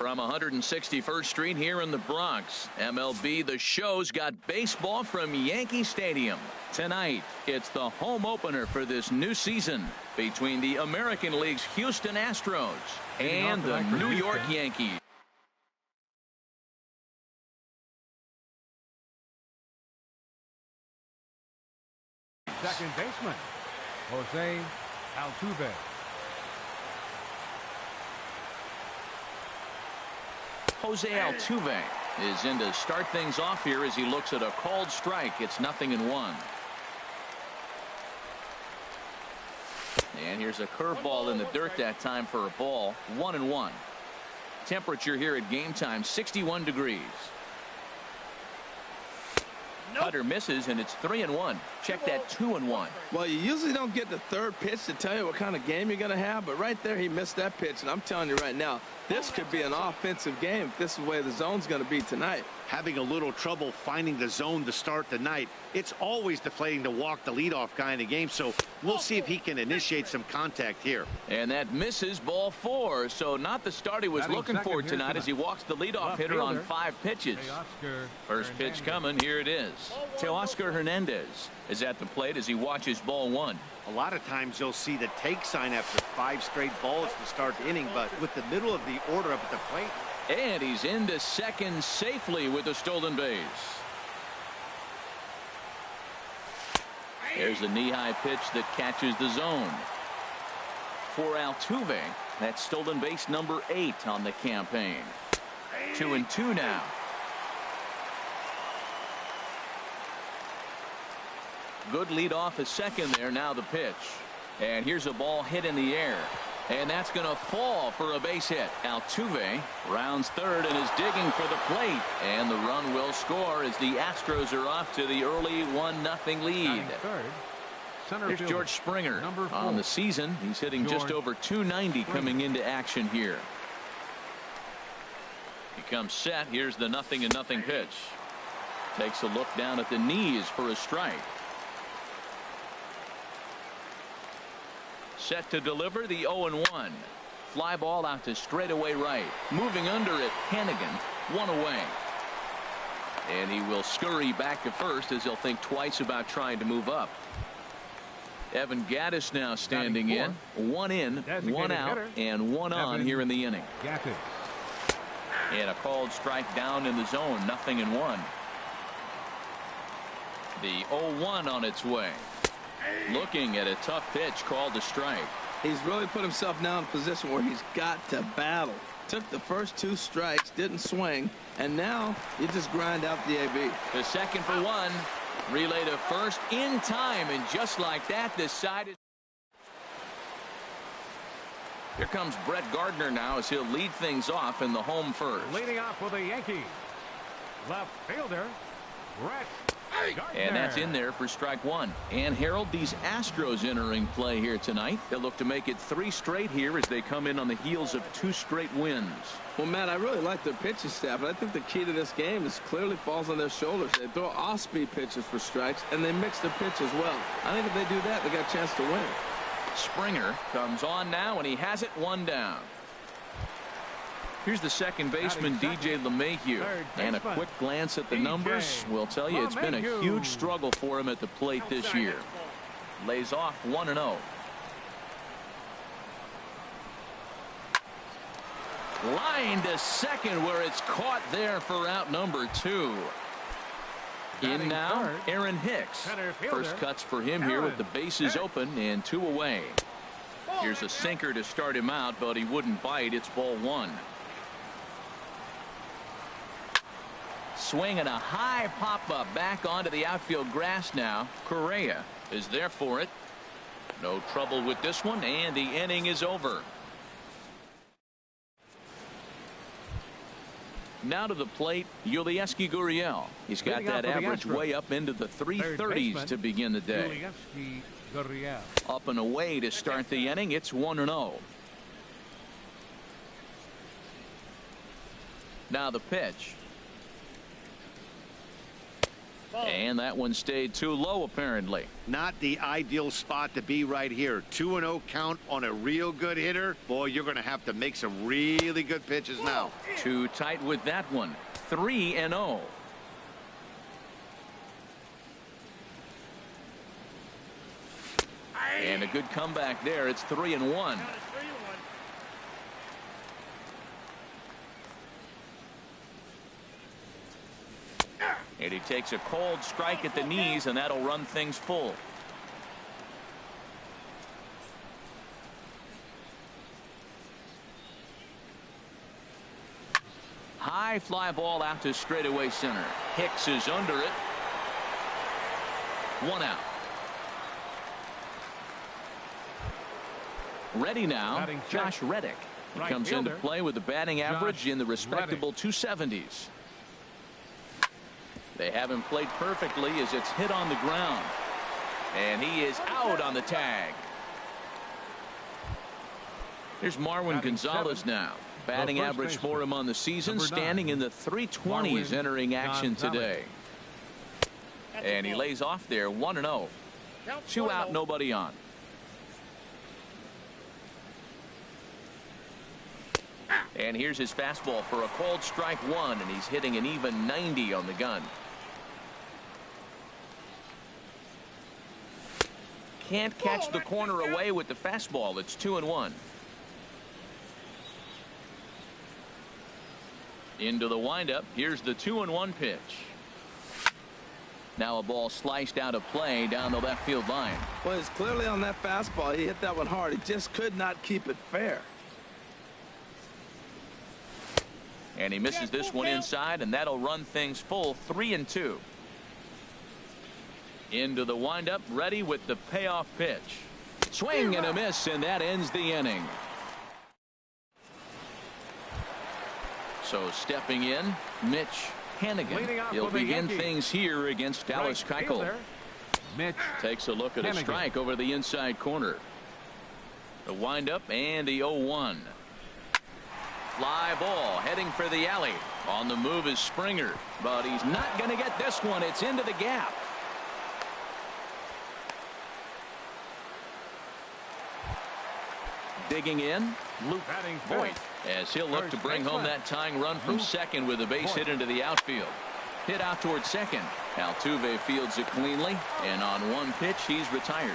From 161st Street here in the Bronx, MLB The Show's got baseball from Yankee Stadium. Tonight, it's the home opener for this new season between the American League's Houston Astros and the New York Yankees. Second baseman, Jose Altuve. Jose Altuve is in to start things off here as he looks at a called strike. It's 0-1. And here's a curveball in the dirt that time for a ball. 1-1. Temperature here at game time 61 degrees. Cutter misses, and it's 3-1. Check that 2-1. Well, you usually don't get the third pitch to tell you what kind of game you're going to have, but right there he missed that pitch, and I'm telling you right now, this could be an offensive game if this is the way the zone's going to be tonight. Having a little trouble finding the zone to start the night. It's always deflating to walk the leadoff guy in the game, so we'll see if he can initiate some contact here. And that misses, ball 4. So not the start he was looking for tonight as he walks the leadoff hitter on 5 pitches. First pitch coming. Here it is. Teoscar Hernandez is at the plate as he watches ball 1. A lot of times you'll see the take sign after 5 straight balls to start the inning, but with the middle of the order up at the plate. And he's into second safely with a stolen base. There's a knee-high pitch that catches the zone. For Altuve, that's stolen base number 8 on the campaign. 2-2 now. Good lead off a second there. Now the pitch. And here's a ball hit in the air. And that's going to fall for a base hit. Altuve rounds third and is digging for the plate. And the run will score as the Astros are off to the early 1-0 lead. Here's George Springer on the season. He's hitting just over 290 coming into action here. He comes set. Here's the 0-0 pitch. Takes a look down at the knees for a strike. Set to deliver the 0-1. Fly ball out to straightaway right. Moving under it, Hannigan. 1 away. And he will scurry back to first as he'll think twice about trying to move up. Evan Gattis now standing in. 1 in, 1 out, and 1 on here in the inning. And a called strike down in the zone. 0-1. The 0-1 on its way. Looking at a tough pitch called a strike. He's really put himself now in a position where he's got to battle. Took the first 2 strikes, didn't swing, and now you just grind out the AB. The second for 1. Relay to first in time, and just like that, this side is. Here comes Brett Gardner now as he'll lead things off in the home first. Leading off for the Yankees, left fielder Brett. And that's in there for strike 1. And Harold, these Astros entering play here tonight. They'll look to make it 3 straight here as they come in on the heels of 2 straight wins. Well, Matt, I really like their pitching staff, but I think the key to this game is clearly falls on their shoulders. They throw off-speed pitches for strikes, and they mix their pitch as well. I think if they do that, they got a chance to win. Springer comes on now, and he has it 1 down. Here's the second baseman, DJ LeMahieu, and a quick glance at the numbers will tell you it's been a huge struggle for him at the plate this year. Lays off 1-0. Line to second where it's caught there for out number 2. In now, Aaron Hicks. First cuts for him here with the bases open and 2 away. Here's a sinker to start him out, but he wouldn't bite. It's ball 1. Swing and a high pop-up back onto the outfield grass now. Correa is there for it. No trouble with this one, and the inning is over. Now to the plate, Yulieski Gurriel. He's got that average way up into the 330s to begin the day. Up and away to start the inning. It's 1-0. Now the pitch. And that one stayed too low, apparently. Not the ideal spot to be right here. 2-0 count on a real good hitter. Boy, you're going to have to make some really good pitches now. Too tight with that one. 3-0. And a good comeback there. It's 3-1. And he takes a cold strike at the knees, and that'll run things full. High fly ball out to straightaway center. Hicks is under it. 1 out. Ready now, Josh Reddick. He comes into play with a batting average in the respectable 270s. They have him played perfectly as it's hit on the ground. And he is out on the tag. Here's Marwin Gonzalez now. Batting average for him on the season, standing in the 320s entering action today. And he lays off there, 1-0. 2 out, nobody on. And here's his fastball for a called strike 1, and he's hitting an even 90 on the gun. Can't catch the corner away with the fastball. It's 2-1. Into the windup. Here's the 2-1 pitch. Now a ball sliced out of play down the left field line. Well, it's clearly on that fastball. He hit that one hard. He just could not keep it fair. And he misses this one inside, and that'll run things full. 3-2. Into the windup, ready with the payoff pitch. Swing and a miss, and that ends the inning. So stepping in, Mitch Hannigan. He'll begin things here against Dallas Keuchel. Mitch Takes a look at a strike over the inside corner. The windup and the 0-1. Fly ball heading for the alley. On the move is Springer, but he's not going to get this one. It's into the gap. Digging in, Luke Voigt, as he'll look to bring home that tying run from second with a base hit into the outfield. Hit out towards second. Altuve fields it cleanly, and on one pitch he's retired.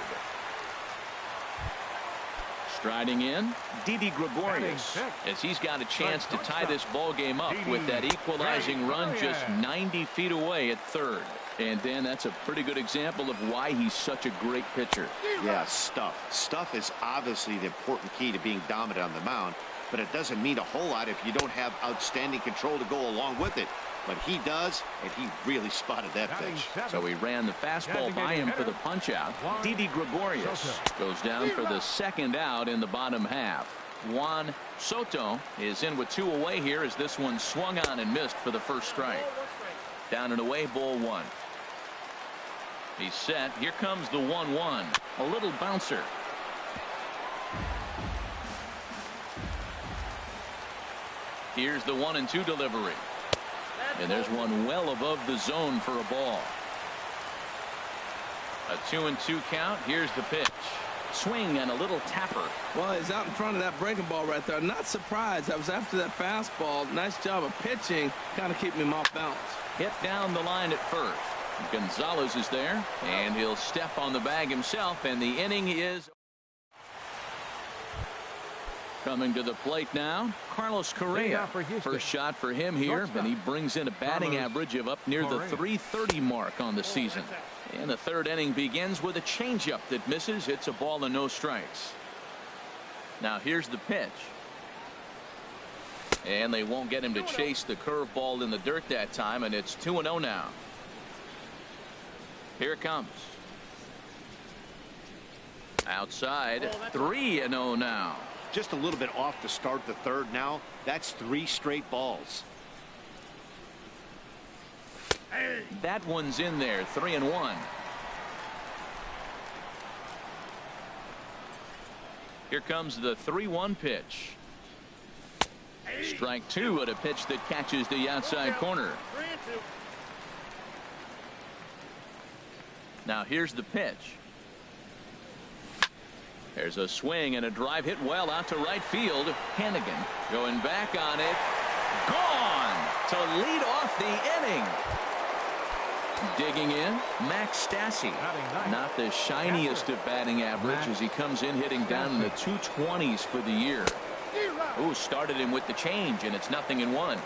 Striding in, Didi Gregorius, as he's got a chance to tie this ball game up with that equalizing run just 90 feet away at third. And Dan, that's a pretty good example of why he's such a great pitcher. Yeah, stuff is obviously the important key to being dominant on the mound, but it doesn't mean a whole lot if you don't have outstanding control to go along with it. But he does, and he really spotted that pitch. So he ran the fastball by him for the punch out. Didi Gregorius goes down for the second out in the bottom half. Juan Soto is in with 2 away here as this one swung on and missed for the first strike. Down and away, ball 1. He's set. Here comes the 1-1. A little bouncer. Here's the 1-2 delivery. And there's one well above the zone for a ball. A 2-2 count. Here's the pitch. Swing and a little tapper. Well, he's out in front of that breaking ball right there. Not surprised. I was after that fastball. Nice job of pitching. Kind of keeping him off balance. Hit down the line at first. Gonzalez is there, and he'll step on the bag himself, and the inning is coming to the plate now. Carlos Correa. First shot for him here, and he brings in a batting average of up near the 330 mark on the season. And the third inning begins with a changeup that misses. It's a ball and no strikes. Now here's the pitch. And they won't get him to chase the curveball in the dirt that time, and it's 2-0 now. Here it comes. Outside, 3-0 now. Just a little bit off to start the third now. That's 3 straight balls. That one's in there, 3-1. Here comes the 3-1 pitch. Strike 2 at a pitch that catches the outside corner. Now here's the pitch. There's a swing and a drive hit well out to right field. Hannigan going back on it. Gone to lead off the inning. Digging in, Max Stassi. Not the shiniest of batting average as he comes in hitting down in the 220s for the year. Ooh, started him with the change, and it's 0-1.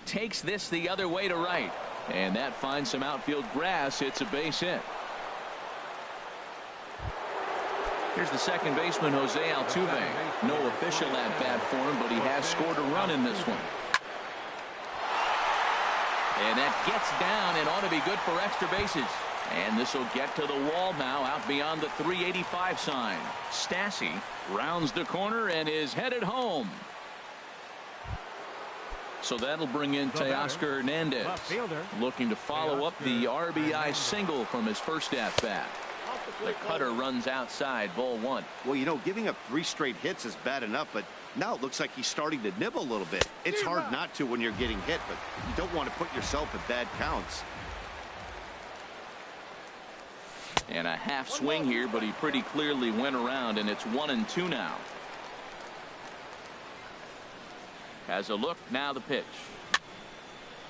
Takes this the other way to right, and that finds some outfield grass. It's a base hit. Here's the second baseman, Jose Altuve. No official at bat for him, but he has scored a run in this one. And that gets down and ought to be good for extra bases. And this will get to the wall now, out beyond the 385 sign. Stassi rounds the corner and is headed home. So that'll bring in Teoscar Hernandez, looking to follow up the RBI single from his first at-bat. The cutter runs outside, ball 1. Well, you know, giving up 3 straight hits is bad enough, but now it looks like he's starting to nibble a little bit. It's hard not to when you're getting hit, but you don't want to put yourself in bad counts. And a half swing here, but he pretty clearly went around, and it's 1-2 now. Has a look, now the pitch.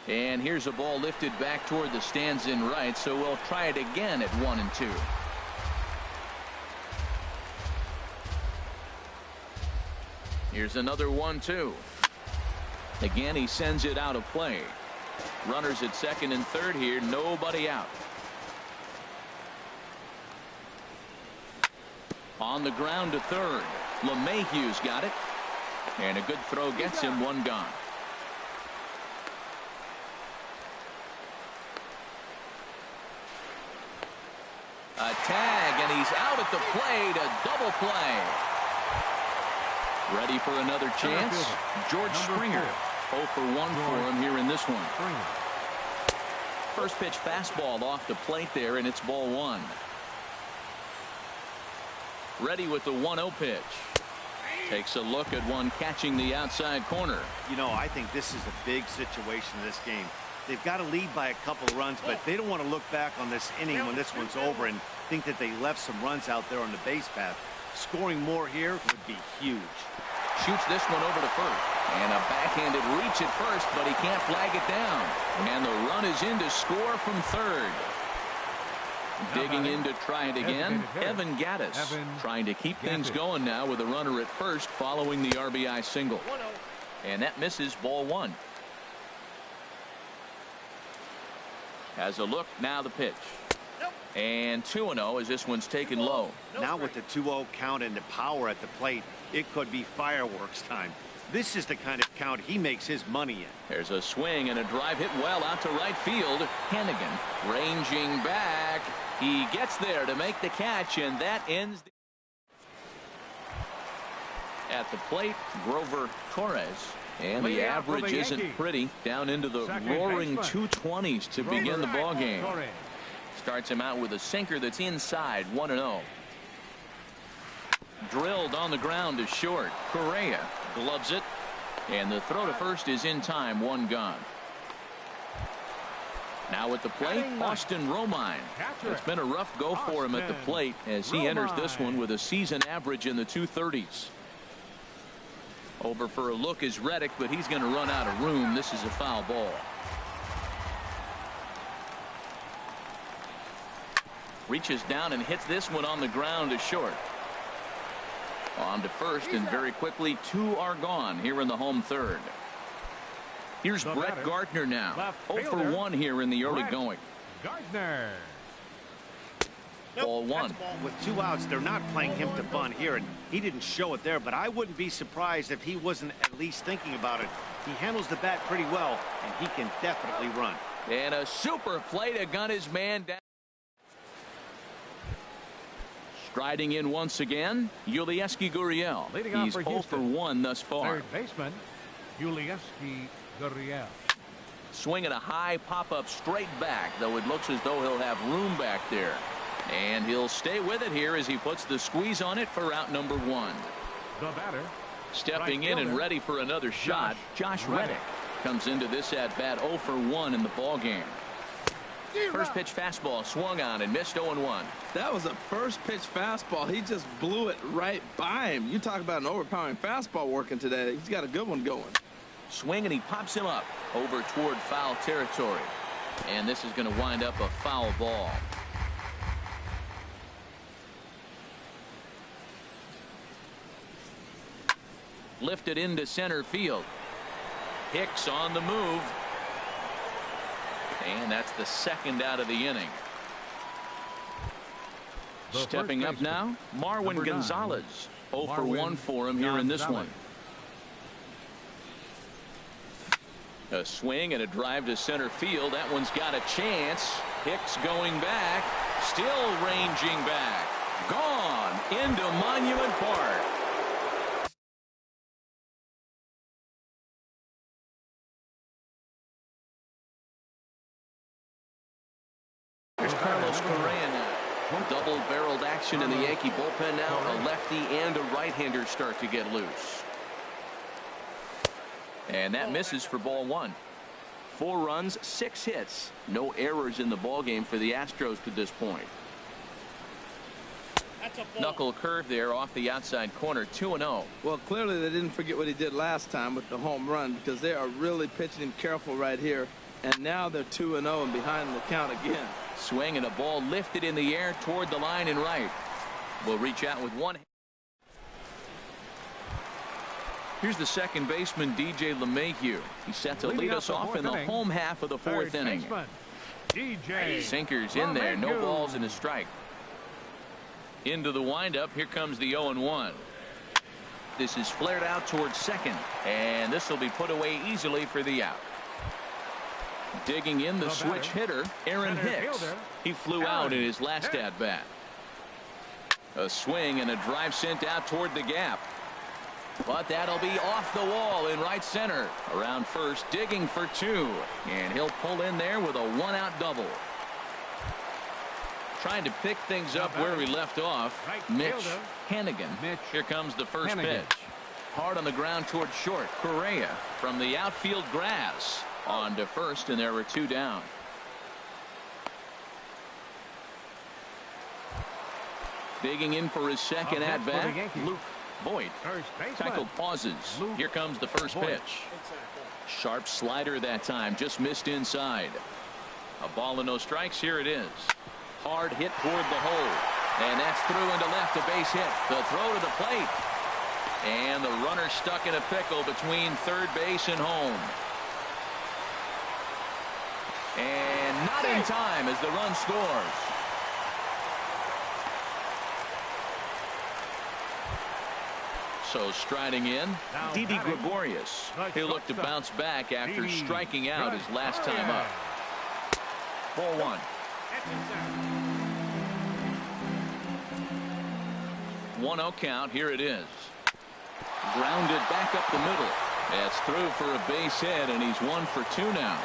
And here's a ball lifted back toward the stands in right, so we'll try it again at 1-2. Here's another 1-2. Again, he sends it out of play. Runners at second and third here, nobody out. On the ground to third. LeMahieu's got it. And a good throw gets him, 1 gone. A tag, and he's out at the plate. A double play. Ready for another chance. George Springer. 0 for 1 for him here in this one. First pitch fastball off the plate there, and it's ball 1. Ready with the 1-0 pitch. Takes a look at one catching the outside corner. You know, I think this is a big situation in this game. They've got to lead by a couple of runs, but they don't want to look back on this inning when this one's over and think that they left some runs out there on the base path. Scoring more here would be huge. Shoots this one over to first. And a backhanded reach at first, but he can't flag it down. And the run is in to score from third. Digging in to try it again, Evan Gattis trying to keep things going now with a runner at first following the RBI single. And that misses, ball 1. Has a look, now the pitch. And 2-0 as this one's taken low. Now with the 2-0 count and the power at the plate, it could be fireworks time. This is the kind of count he makes his money in. There's a swing and a drive hit well out to right field. Hannigan ranging back. He gets there to make the catch, and that ends at the plate. Grover Torres, and the average isn't pretty, down into the roaring 220s to begin the ball game. Starts him out with a sinker that's inside. 1-0. Drilled on the ground to short. Correa gloves it, and the throw to first is in time. 1 gone. Now at the plate, Austin Romine. It's been a rough go for him at the plate as he enters this one with a season average in the 230s. Over for a look is Reddick, but he's going to run out of room. This is a foul ball. Reaches down and hits this one on the ground to short. On to first, and very quickly 2 are gone here in the home third. Here's Brett Gardner now. 0 for 1 here in the early going. Gardner. Ball 1. With 2 outs, they're not playing him to bunt here, and he didn't show it there, but I wouldn't be surprised if he wasn't at least thinking about it. He handles the bat pretty well, and he can definitely run. And a super play to gun his man down. Striding in once again, Yulieski Gurriel. He's 0 for 1 thus far. Third baseman, Yulieski Gurriel. Swinging a high pop-up straight back, though it looks as though he'll have room back there. And he'll stay with it here as he puts the squeeze on it for out number 1. The batter, stepping in and ready for another shot, Josh Reddick. Comes into this at bat 0 for 1 in the ball game. First pitch fastball swung on and missed 0-1. That was a first pitch fastball. He just blew it right by him. You talk about an overpowering fastball working today. He's got a good one going. Swing and he pops him up over toward foul territory. And this is going to wind up a foul ball. Lifted into center field. Hicks on the move. And that's the second out of the inning. Stepping up now, Marwin Gonzalez. 0 for 1 for him here in this one. A swing and a drive to center field. That one's got a chance. Hicks going back. Still ranging back. Gone into Monument Park. Here's Carlos Correa now. Double-barreled action in the Yankee bullpen now. A lefty and a right-hander start to get loose. And that misses for ball 1. 4 runs, 6 hits. No errors in the ballgame for the Astros to this point. Knuckle curve there off the outside corner. 2-0. Well, clearly they didn't forget what he did last time with the home run, because they are really pitching him careful right here. And now they're 2-0 and behind the count again. Swing and a ball lifted in the air toward the line and right. Will reach out with one. Here's the second baseman, DJ LeMahieu. He's set to lead us off in the home half of the 4th inning. Sinkers in there, no balls and a strike. Into the windup, here comes the 0-1. This is flared out towards second, and this will be put away easily for the out. Digging in the switch hitter, Aaron Hicks. He flew out in his last at bat. A swing and a drive sent out toward the gap. But that'll be off the wall in right center. Around first, digging for 2. And he'll pull in there with a 1-out double. Trying to pick things up where we left off. Mitch Hennigan. Here comes the first pitch. Hard on the ground toward short. Correa from the outfield grass. On to first, and there were 2 down. Digging in for his second at bat, Luke Voit. Tackle pauses. Here comes the first pitch. Sharp slider that time, just missed inside. A ball and no strikes. Here it is. Hard hit toward the hole, and that's through into left, a base hit. The throw to the plate, and the runner stuck in a pickle between third base and home. And not in time as the run scores. So striding in, Didi Gregorius. He'll look to bounce back after striking out his last time up. Ball 1. 1-0 count. Here it is. Grounded back up the middle. That's through for a base hit, and he's 1 for 2 now.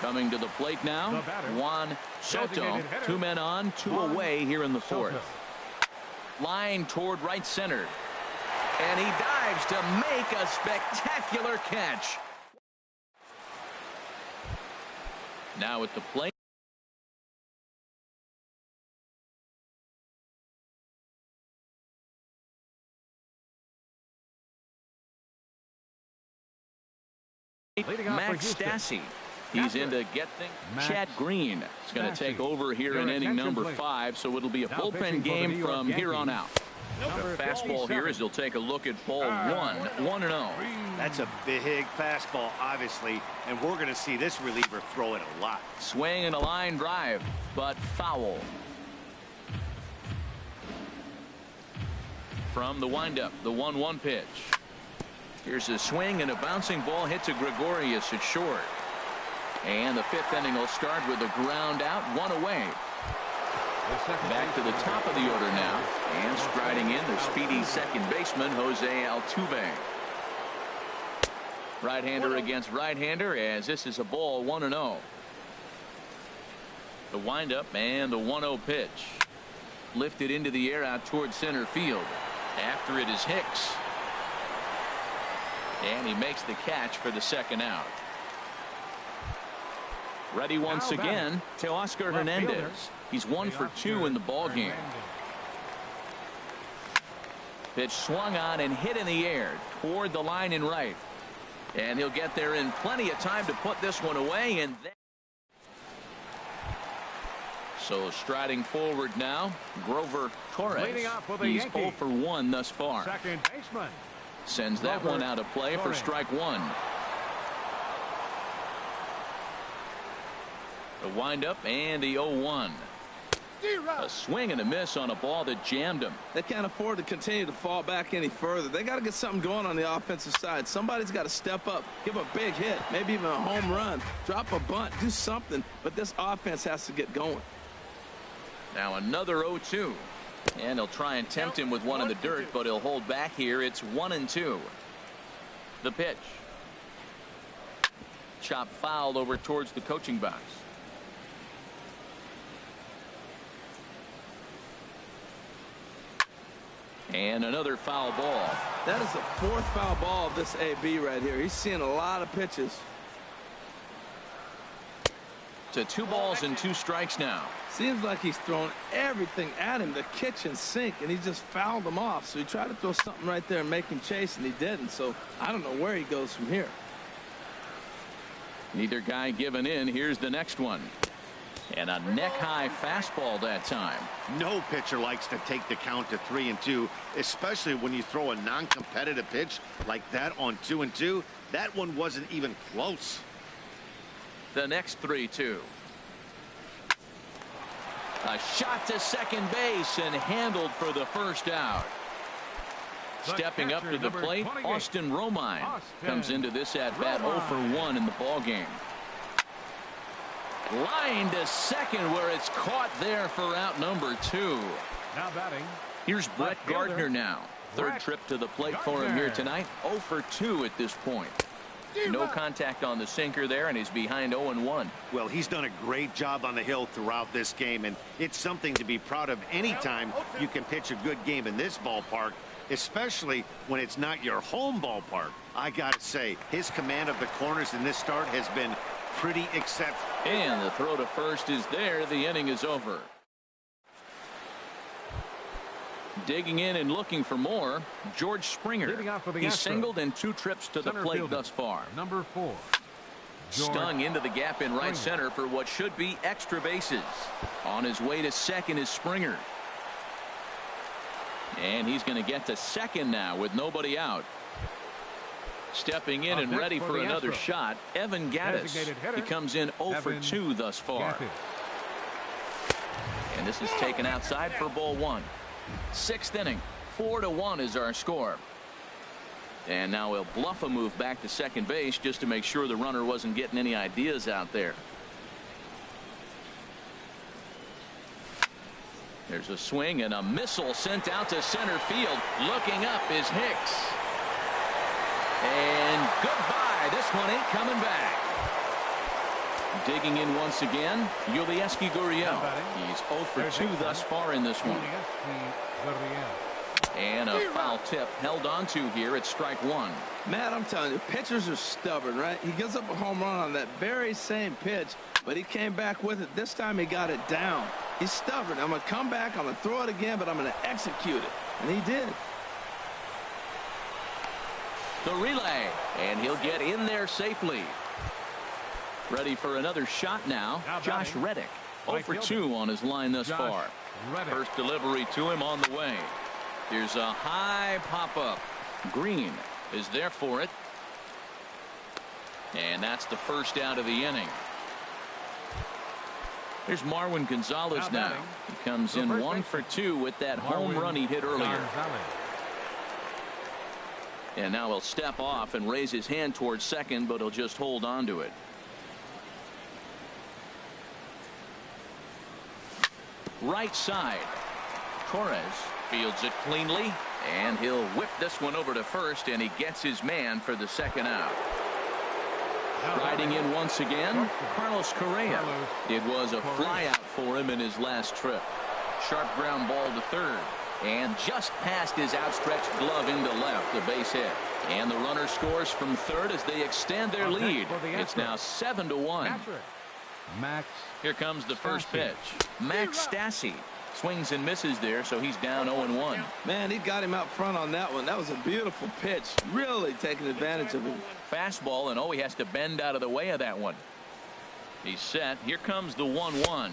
Coming to the plate now, Juan Soto. 2 men on, 2 away here in the 4th. Line toward right center. And he dives to make a spectacular catch. Now at the plate. Max Stassi. He's in to get things. Chad Green is going to take over here in inning number 5, so it'll be a bullpen game from here on out. The fastball here as he'll take a look at ball 1. 1-0. That's a big fastball, obviously, and we're going to see this reliever throw it a lot. Swing and a line drive, but foul. From the windup, the 1-1 pitch. Here's a swing and a bouncing ball hit to Gregorius at short. And the 5th inning will start with a ground out, 1 away. Back to the top of the order now. And striding in the speedy second baseman, Jose Altuve. Right-hander against right-hander as this is a ball 1-0. The windup and the 1-0 pitch. Lifted into the air out towards center field. After it is Hicks. And he makes the catch for the second out. Ready once again to Oscar Hernandez. He's 1 for 2 in the ball game. Pitch swung on and hit in the air toward the line and right. And he'll get there in plenty of time to put this one away. And then so striding forward now, Grover Torres. He's 0 for 1 thus far. Second baseman. Sends that one out of play for strike one. The windup and the 0-1. A swing and a miss on a ball that jammed him. They can't afford to continue to fall back any further. They got to get something going on the offensive side. Somebody's got to step up, give a big hit, maybe even a home run, drop a bunt, do something. But this offense has to get going. Now another 0-2. And he'll try and tempt him with one in the dirt, but he'll hold back here. It's 1-2. The pitch. Chop foul over towards the coaching box. And another foul ball. That is the 4th foul ball of this AB right here. He's seeing a lot of pitches. To 2 balls and 2 strikes now. Seems like he's thrown everything at him, the kitchen sink, and he just fouled him off. So he tried to throw something right there and make him chase, and he didn't. So I don't know where he goes from here. Neither guy giving in. Here's the next one. And a neck-high fastball that time. No pitcher likes to take the count to 3-2, especially when you throw a non-competitive pitch like that on 2-2. That one wasn't even close. The next 3-2. A shot to second base and handled for the first out. Stepping up to the plate, Austin Romine comes into this at-bat 0 for 1 in the ball game. Line to second where it's caught there for out number 2. Now batting. Here's Brett Gardner now. Third trip to the plate for him here tonight. 0 for 2 at this point. No contact on the sinker there, and he's behind 0-1. Well, he's done a great job on the hill throughout this game, and it's something to be proud of anytime you can pitch a good game in this ballpark, especially when it's not your home ballpark. I gotta say, his command of the corners in this start has been pretty exceptional. And the throw to first is there. The inning is over. Digging in and looking for more, George Springer. He's singled in 2 trips to the plate thus far. Number 4. Stung into the gap in right center for what should be extra bases. On his way to second is Springer. And he's going to get to second now with nobody out. Stepping in and ready for another shot, Evan Gattis. He comes in 0 for 2 thus far. And this is taken outside for ball 1. 6th inning. 4-1 is our score. And now he'll bluff a move back to second base just to make sure the runner wasn't getting any ideas out there. There's a swing and a missile sent out to center field. Looking up is Hicks. And goodbye. This one ain't coming back. Digging in once again, Yulieski Gurriel. He's 0 for 2 thus far in this one. And a foul tip held on to here at strike 1. Matt, I'm telling you, pitchers are stubborn, right? He gives up a home run on that very same pitch, but he came back with it. This time he got it down. He's stubborn. I'm going to come back, I'm going to throw it again, but I'm going to execute it. And he did. The relay, and he'll get in there safely. Ready for another shot now, Josh Reddick. 0 for 2 on his line thus far. First delivery to him on the way. Here's a high pop-up. Green is there for it. And that's the first out of the inning. Here's Marwin Gonzalez now. He comes in 1 for 2 with that home run he hit earlier. And now he'll step off and raise his hand towards second, but he'll just hold on to it. Right side. Torres fields it cleanly, and he'll whip this one over to first, and he gets his man for the second out. Riding in once again, Carlos Correa. It was a fly out for him in his last trip. Sharp ground ball to third. and just past his outstretched glove into left, the base hit. And the runner scores from third as they extend their lead. It's now 7-1. Max. Here comes the first pitch. Max Stassi swings and misses there, so he's down 0-1. Man, he got him out front on that one. That was a beautiful pitch. Really taking advantage of him. Fastball, and he has to bend out of the way of that one. He's set. Here comes the 1-1.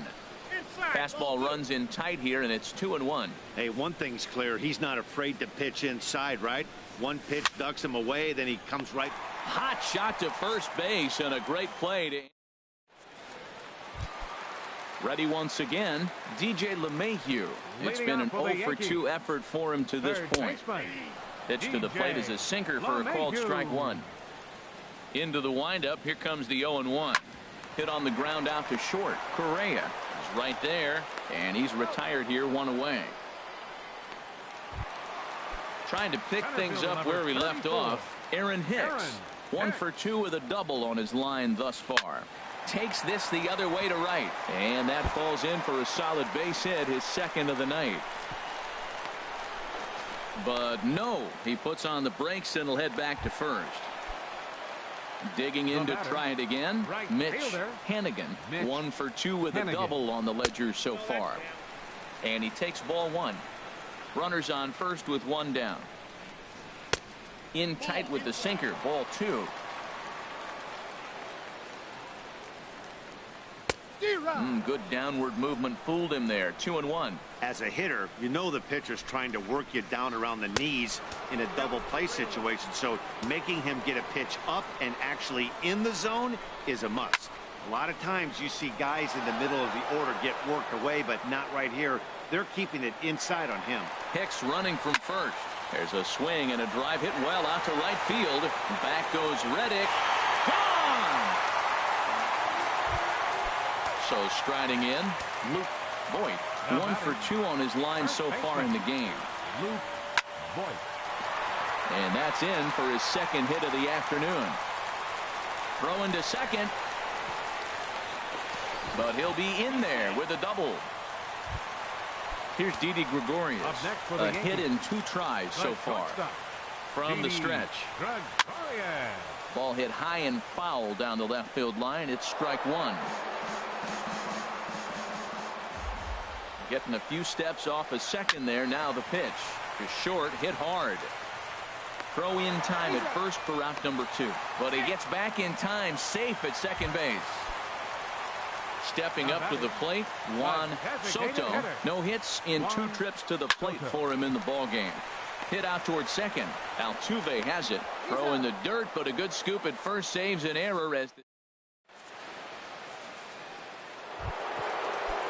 Fastball runs in tight here, and it's 2-1. Hey, one thing's clear. He's not afraid to pitch inside, right? One pitch ducks him away, then he comes right. Hot shot to first base, and a great play. Ready once again, DJ LeMahieu. It's been an 0-for-2 effort for him to this point. Pitch to the plate is a sinker for a called strike one. Into the windup. Here comes the 0-1. Hit on the ground out to short. Correa is right there, and he's retired here, one away. Trying to pick things up where we left off. Aaron Hicks, 1-for-2 with a double on his line thus far. Takes this the other way to right, and that falls in for a solid base hit, his second of the night. But no, he puts on the brakes and will head back to first. Digging in to try it again, Mitch Hannigan, 1-for-2 with a double on the ledger so far. And he takes ball one. Runners on first with one down. In tight with the sinker, ball two. Good downward movement fooled him there. 2-1. As a hitter, you know the pitcher's trying to work you down around the knees in a double play situation, so making him get a pitch up and actually in the zone is a must. A lot of times you see guys in the middle of the order get worked away, but not right here. They're keeping it inside on him. Hicks running from first. There's a swing and a drive hit well out to right field. Back goes Reddick. Gone! So striding in, Luke Voit. 1-for-2 on his line so far in the game. Luke Voit. And that's in for his second hit of the afternoon. Throwing to second. But he'll be in there with a double. Here's Didi Gregorius. A hit in 2 tries so far. From the stretch. Ball hit high and foul down the left field line. It's strike one. Getting a few steps off a second there. Now the pitch is short, hit hard. Throw in time at first for out number 2. But he gets back in time, safe at second base. Stepping up to the plate, Juan Soto. No hits in 2 trips to the plate for him in the ball game. Hit out towards second. Altuve has it. Throw in the dirt, but a good scoop at first saves an error as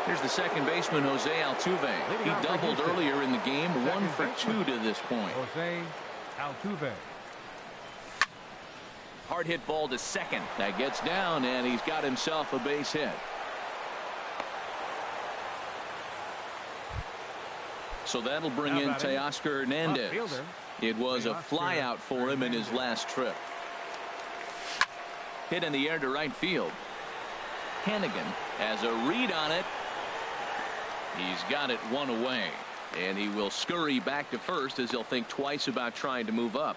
here's the second baseman, Jose Altuve. He doubled earlier in the game, 1-for-2 to this point. Jose Altuve. Hard hit ball to second. That gets down, and he's got himself a base hit. So that'll bring in Teoscar Hernandez. It was a flyout for him in his last trip. Hit in the air to right field. Hannigan has a read on it. He's got it one away, and he will scurry back to first as he'll think twice about trying to move up.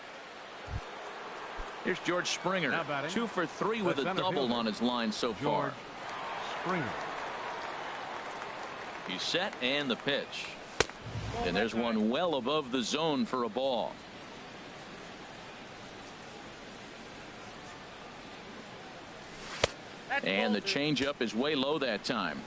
Here's George Springer, 2-for-3 with a double on his line so far. Springer. He's set, and the pitch. And there's one well above the zone for a ball. And the changeup is way low that time.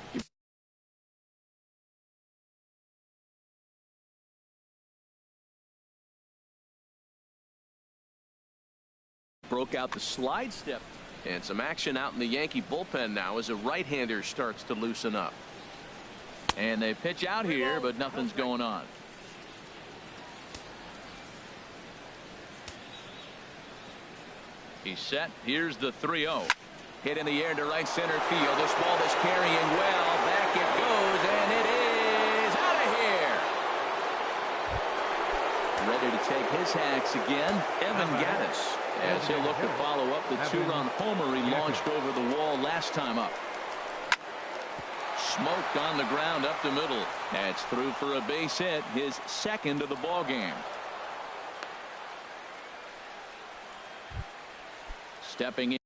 Broke out the slide step. And some action out in the Yankee bullpen now as a right-hander starts to loosen up. And they pitch out here, but nothing's going on. He's set. Here's the 3-0. Hit in the air to right center field. This ball is carrying well. Back it goes, and it is out of here. Ready to take his hacks again, Evan Gattis, as he'll look to follow up the 2-run homer he launched over the wall last time up. Smoked on the ground up the middle. That's through for a base hit, his second of the ball game. Stepping in.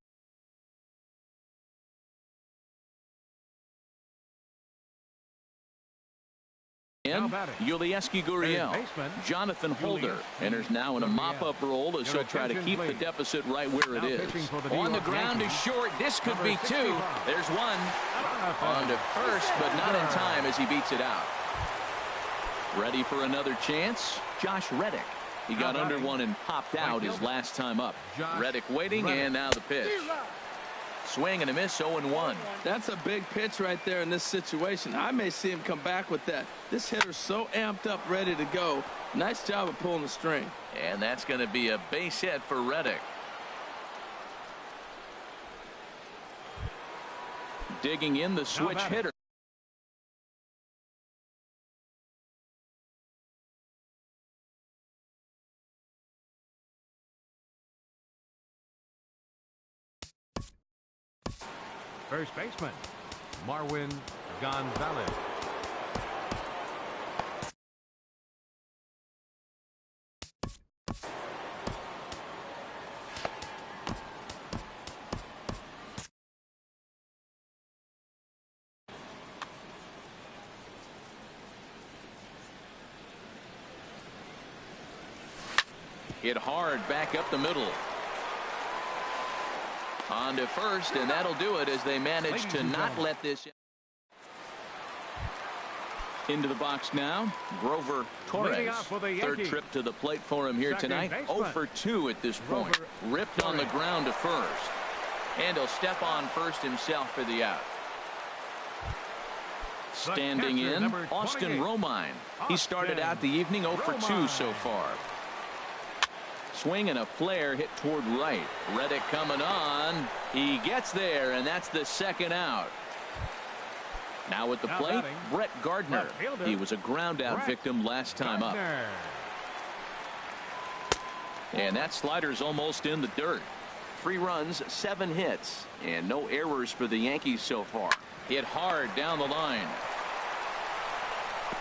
Yulieski Gurriel, Jonathan Holder enters now in a mop-up role as he'll try to keep the deficit right where it is. On the ground is short. This could be two. There's one. On to first, but not in time as he beats it out. Ready for another chance? Josh Reddick. He got under one and popped out his last time up. Reddick waiting, and now the pitch. Swing and a miss, 0-1. That's a big pitch right there in this situation. I may see him come back with that. This hitter's so amped up, ready to go. Nice job of pulling the string. And that's going to be a base hit for Reddick. Digging in the switch hitter. First baseman, Marwin Gonzalez. Hit hard back up the middle. On to first, and that'll do it as they manage to not let this. Into the box now, Grover Torres. Third trip to the plate for him here tonight. 0 for 2 at this point. Ripped on the ground to first. And he'll step on first himself for the out. Standing in, Austin Romine. He started out the evening 0 for 2 so far. Swing and a flare hit toward right. Reddick coming on. He gets there, and that's the second out. Now at the plate, Brett Gardner. He was a ground out victim last time up. And that slider's almost in the dirt. 3 runs, 7 hits, and no errors for the Yankees so far. Hit hard down the line.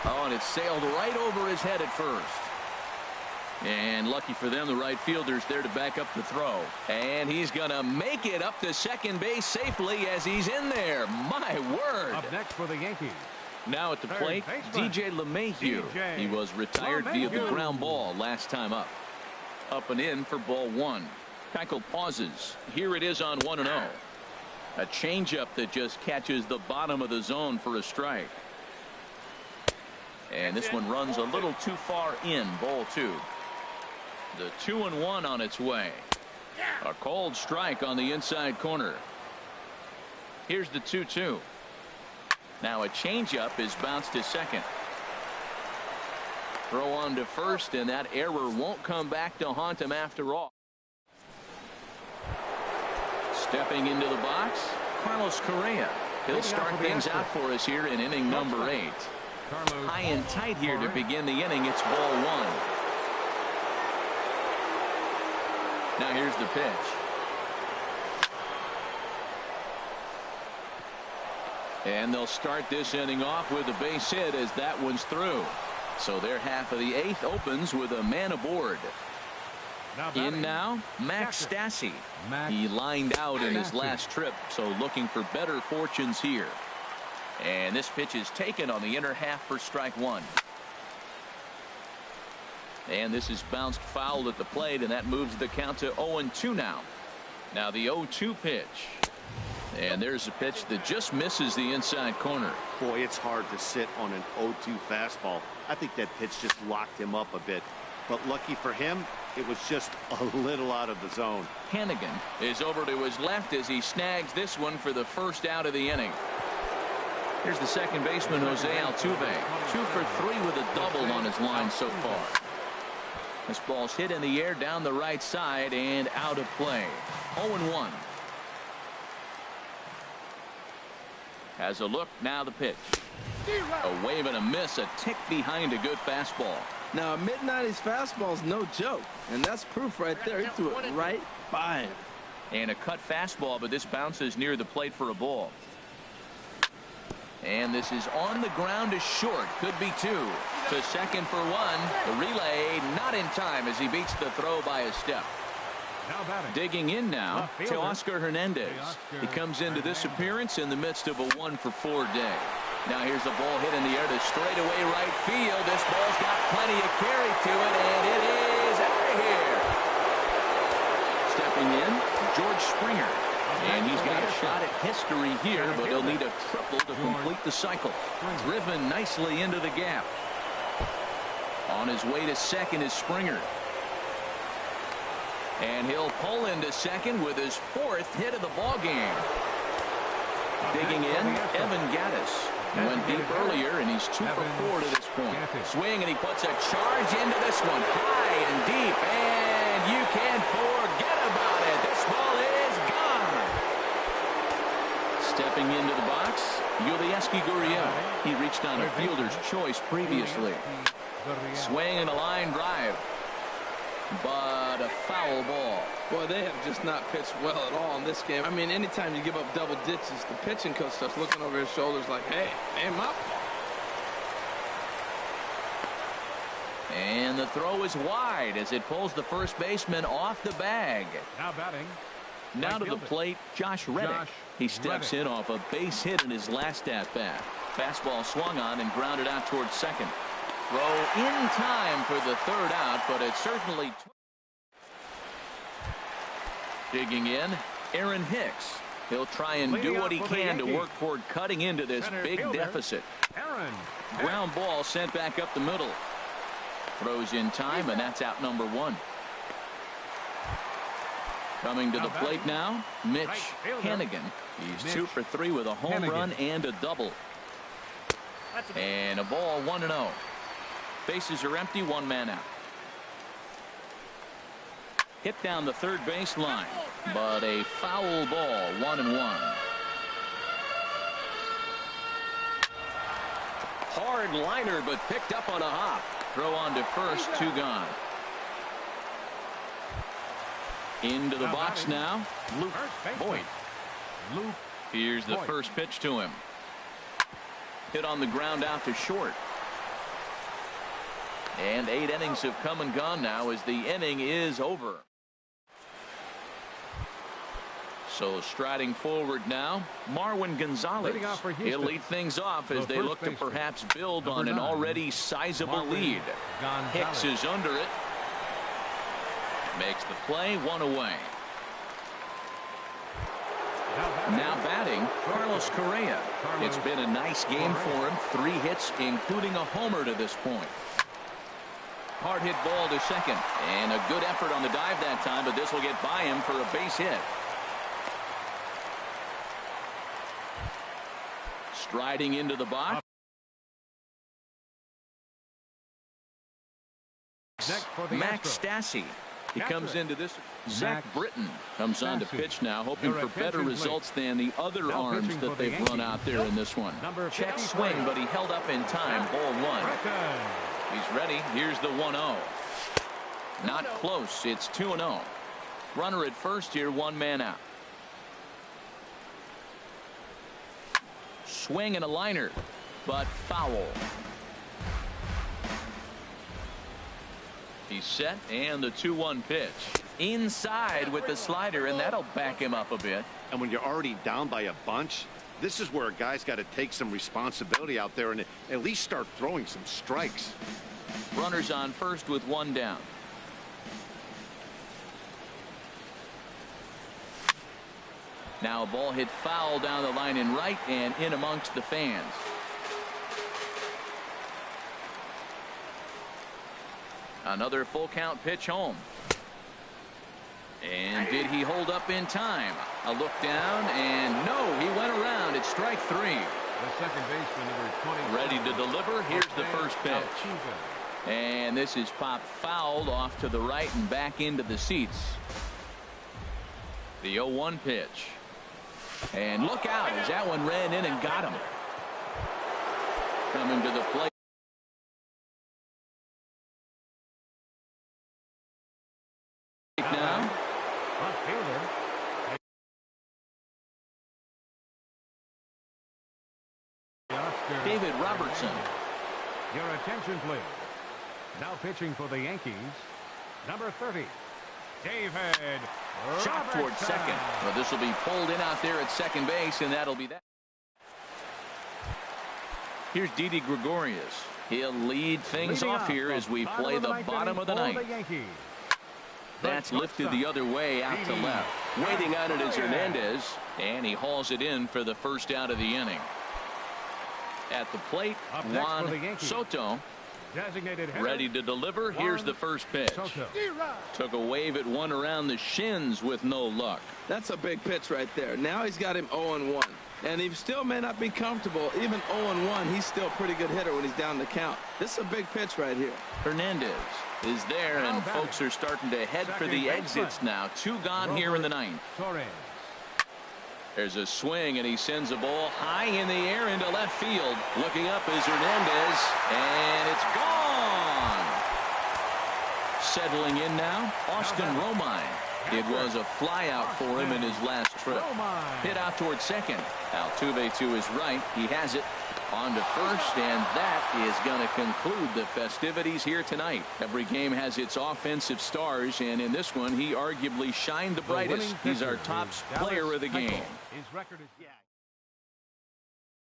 Oh, and it sailed right over his head at first. And lucky for them, the right fielder's there to back up the throw. And he's going to make it up to second base safely as he's in there. My word. Up next for the Yankees. Now at the plate, DJ LeMahieu. He was retired via the ground ball last time up. Up and in for ball 1. Keuchel pauses. Here it is on 1-0. A changeup that just catches the bottom of the zone for a strike. And this one runs a little too far in, ball 2. The 2-1 on its way. A cold strike on the inside corner. Here's the 2-2. Now a changeup is bounced to second. Throw on to first, and that error won't come back to haunt him after all. Stepping into the box, Carlos Correa. He'll start things out for us here in inning number 8. High and tight here to begin the inning. It's ball 1. Now here's the pitch. And they'll start this inning off with a base hit as that one's through. So their half of the 8th opens with a man aboard. In now, Max Stassi. He lined out in his last trip, so looking for better fortunes here. And this pitch is taken on the inner half for strike 1. And this is bounced foul at the plate, and that moves the count to 0-2 now. Now the 0-2 pitch. And there's a pitch that just misses the inside corner. Boy, it's hard to sit on an 0-2 fastball. I think that pitch just locked him up a bit. But lucky for him, it was just a little out of the zone. Hannigan is over to his left as he snags this one for the first out of the inning. Here's the second baseman, Jose Altuve. 2 for 3 with a double on his line so far. This ball's hit in the air down the right side and out of play. 0-1. Has a look, now the pitch. A wave and a miss, a tick behind a good fastball. Now a mid-90s fastball is no joke, and that's proof right there. He threw it right by him. And a cut fastball, but this bounces near the plate for a ball. And this is on the ground to short. Could be two. To second for one. The relay not in time as he beats the throw by a step. Digging in now to Oscar Hernandez. He comes into this appearance in the midst of a 1-for-4 day. Now here's a ball hit in the air to straightaway right field. This ball's got plenty of carry to it, and it is out of here. Stepping in, George Springer. And he's got a shot at history here, but he'll need a triple to complete the cycle. Driven nicely into the gap. On his way to second is Springer. And he'll pull into second with his 4th hit of the ballgame. Digging in, Evan Gattis. He went deep earlier, and he's 2-for-4 to this point. Swing, and he puts a charge into this one. High and deep, and you can't forget about it. This ball is gone. Stepping into the box, Yulieski Gurriel. He reached on a fielder's choice previously. Swing and a line drive. But a foul ball. Boy, they have just not pitched well at all in this game. I mean, anytime you give up double digits, the pitching coach starts looking over his shoulders like, hey, ain't my fault. And the throw is wide as it pulls the first baseman off the bag. Now batting. Now to the plate, Josh Reddick. He steps in off a base hit in his last at-bat. Fastball swung on and grounded out towards second. Throw in time for the 3rd out, but it certainly took. Digging in, Aaron Hicks. He'll try and do what he can to work toward cutting into this big deficit. Ground ball sent back up the middle. Throws in time, and that's out number 1. Coming to the plate now, Mitch Hennigan. He's 2 for 3 with a home run and a double. And a ball 1-0. Bases are empty, 1 man out. Hit down the third base line, but a foul ball, 1-1. Hard liner, but picked up on a hop. Throw on to first, 2 gone. Into the box now, Luke Boyd. Here's the first pitch to him. Hit on the ground out to short. And 8 innings have come and gone now as the inning is over. So striding forward now, Marwin Gonzalez. He'll lead things off as they look to perhaps build on an already sizable lead. Hicks is under it. Makes the play, 1 away. Now batting, Carlos Correa. It's been a nice game for him. 3 hits, including a homer to this point. Hard hit ball to second. And a good effort on the dive that time, but this will get by him for a base hit. Striding into the box. Max Stassi. He comes into this. Zach Britton comes on to pitch now, hoping for better results than the other arms that they've run out there in this one. Check swing, but he held up in time. Ball 1. He's ready. Here's the 1-0. Not close. It's 2-0. Runner at first here, 1 man out. Swing and a liner, but foul. He's set, and the 2-1 pitch. Inside with the slider, and that'll back him up a bit. And when you're already down by a bunch, this is where a guy's got to take some responsibility out there and at least start throwing some strikes. Runners on first with 1 down. Now a ball hit foul down the line in right and in amongst the fans. Another full count pitch home. And did he hold up in time? A look down, and no, he went around. It's strike 3. The second baseman, number 20. Ready to deliver. Here's the first pitch. And this is popped fouled off to the right and back into the seats. The 0-1 pitch. And look out as that one ran in and got him. Coming to the plate. Now. David Robertson. Your attention, please. Now pitching for the Yankees, number 30, David Shot toward Robertson. second. Well, this will be pulled in out there at second base, and that'll be that. Here's Didi Gregorius. He'll lead things Leading off here as we play the bottom of the for ninth. the Yankees. That's lifted the other way out to left. Waiting on it is Hernandez, and he hauls it in for the first out of the inning. At the plate, Up next for the Juan Yankees. Soto. Designated hitter, Ready to deliver. Here's the first pitch. Soto. Took a wave at one around the shins with no luck. That's a big pitch right there. Now he's got him 0-1. And he still may not be comfortable. Even 0-1, he's still a pretty good hitter when he's down the count. This is a big pitch right here. Hernandez is there, and folks are starting to head for the exits now. Two gone here in the ninth. Torres. There's a swing, and he sends a ball high in the air into left field. Looking up is Hernandez, and it's gone. Settling in now, Austin Romine. It was a flyout for him in his last trip. Hit out towards second. Altuve to his right. He has it on to first, and that is going to conclude the festivities here tonight. Every game has its offensive stars, and in this one, he arguably shined the brightest. He's our top player of the game. His record is